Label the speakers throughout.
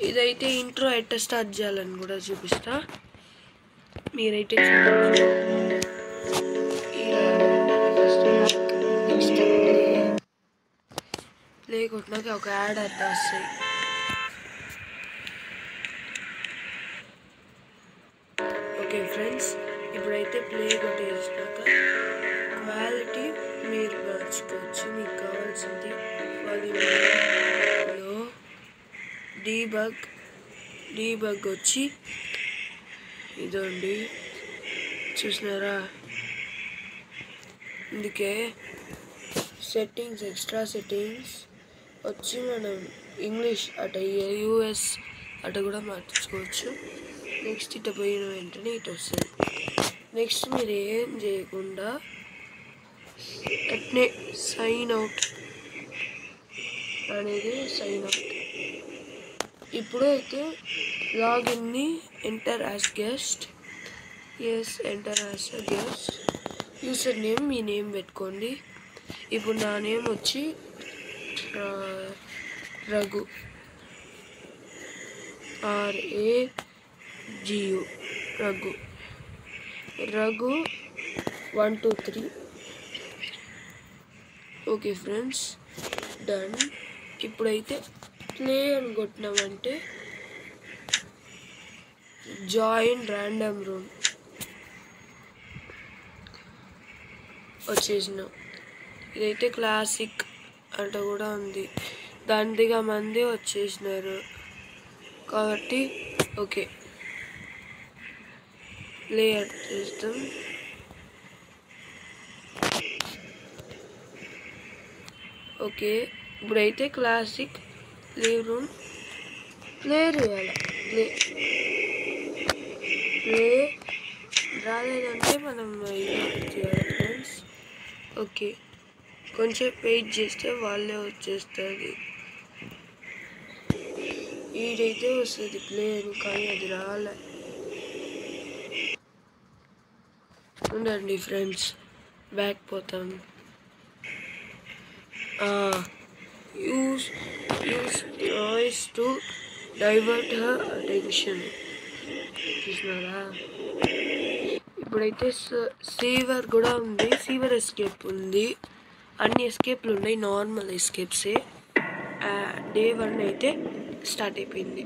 Speaker 1: ఇదైతే ఇంట్రో ఎట్ట స్టార్ట్ చేయాలని కూడా చూపిస్తా. మీరైతే చూడండి. నెక్స్ట్ ప్లే కొట్టినాక ఒక యాడ్ అట్లా వస్తాయి. ఓకే ఫ్రెండ్స్, ఇప్పుడైతే ప్లే కొట్టేసినాక క్వాలిటీ మీరు మార్చుకోవచ్చు. మీకు కావాల్సింది 10లో డీబగ్ వచ్చి ఇదండి, చూసినారా? అందుకే సెట్టింగ్స్, ఎక్స్ట్రా సెట్టింగ్స్ వచ్చి మనం ఇంగ్లీష్ అట యూఎస్ అట కూడా మార్చుకోవచ్చు. నెక్స్ట్ ఇట పోయిన వెంటనే ఇటు వస్తుంది. నెక్స్ట్ మీరు ఏం చేయకుండా అట్నే సైన్ అవుట్ అనేది సైన్ అవుట్. ఇప్పుడు అయితే లాగిన్ని enter as guest. Yes, enter as a guest. User name మీ నేమ్ పెట్టుకోండి. ఇప్పుడు నా నేమ్ వచ్చి Raghu, RAGU, Raghu 1 2 3. Okay friends, done. ఇప్పుడైతే ప్లే అని కొట్టినామంటే జాయిన్ ర్యాండమ్ రూమ్ వచ్చేసినాం. ఇదైతే క్లాసిక్ అంట కూడా ఉంది, దండిగా మంది వచ్చేసినారు కాబట్టి ఓకే ప్లే చేస్తాం. ఓకే, ఇప్పుడైతే క్లాసిక్ లీవ్ రూమ్ ప్లే చేయాలి. ప్లే రాలేదంటే మనం చేయాలి ఫ్రెండ్స్. ఓకే, కొంచెం వెయిట్ చేస్తే వాళ్ళే వచ్చేస్తుంది. ఈడైతే వస్తుంది ప్లే అని, కానీ అది రాలే. ఉండండి ఫ్రెండ్స్, బ్యాక్ పోతాం. Use noise to divert her attention. చూసినారా? ఇప్పుడైతే సీవర్ కూడా ఉంది, సీవర్ ఎస్కేప్ ఉంది, అన్ని ఎస్కేప్లు ఉన్నాయి, నార్మల్ ఎస్కేప్సే. డే 1 అయితే స్టార్ట్ అయిపోయింది.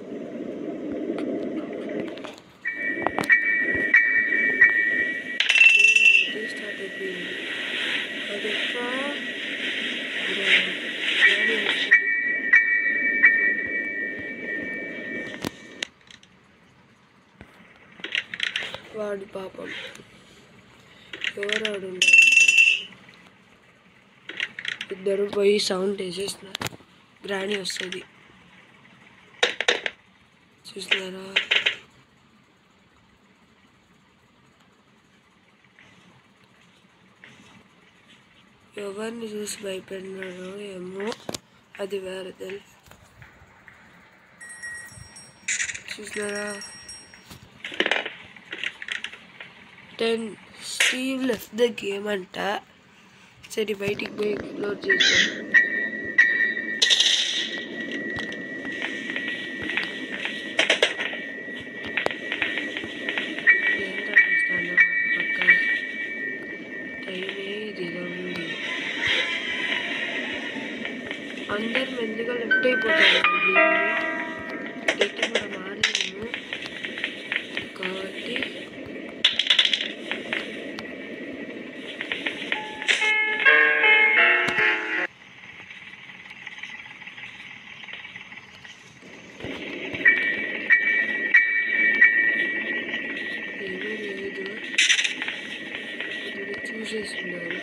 Speaker 1: వాడు పాపం ఎవరాడు, ఇద్దరు పోయి సౌండ్ వేసేస్తున్నారు. గ్రానీ వస్తుంది, చూస్తున్నారా? ఎవరిని చూసి భయపడినారో ఏమో, అది వేరే తెలుసు. చూసినారా? 10 స్టీవ్ లెఫ్ట్ ద గేమ్ అంట. సరే బయటికి పోయి ఎక్స్ప్లోర్ చేద్దాం. అందరు మెల్లిగా లెఫ్ట్ అయిపోతారు. గేమ్ని మనం ఆడలేము కాబట్టి ఏమీ లేదు, చూసేస్తున్నారు.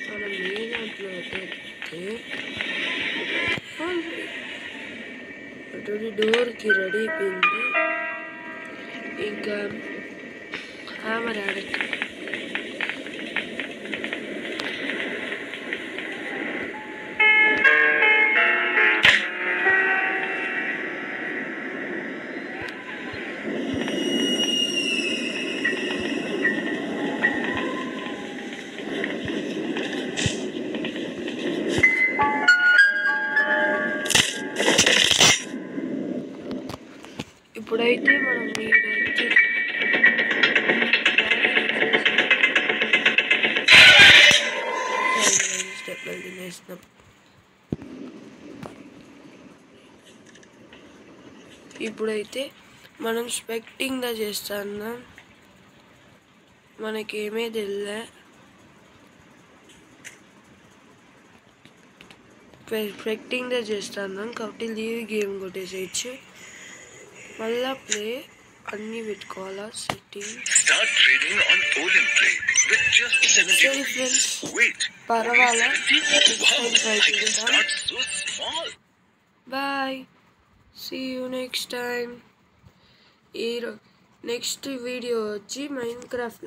Speaker 1: మనం ఏ దాంట్లో అయితే అటు డోర్కి రెడీ అయిపోయింది. ఇంకా హ్యామర్ ఆడచ్చు. ఇప్పుడైతే మనం వీడైతే స్టెప్లు తినేసినాం. ఇప్పుడైతే మనం స్పెక్టింగ్ దా చేస్తాను. మనకేమీ తెలియలే. స్పెక్టింగ్ దా చేస్తాను కాబట్టి లీవ్ గేమ్ కొట్టేసేయచ్చు. మళ్ళా ప్లే అన్నీ పెట్టుకోవాలా సెట్టింగ్. పర్వాలా bye. See you next time. Next video వచ్చి మైన్క్రాఫ్ట్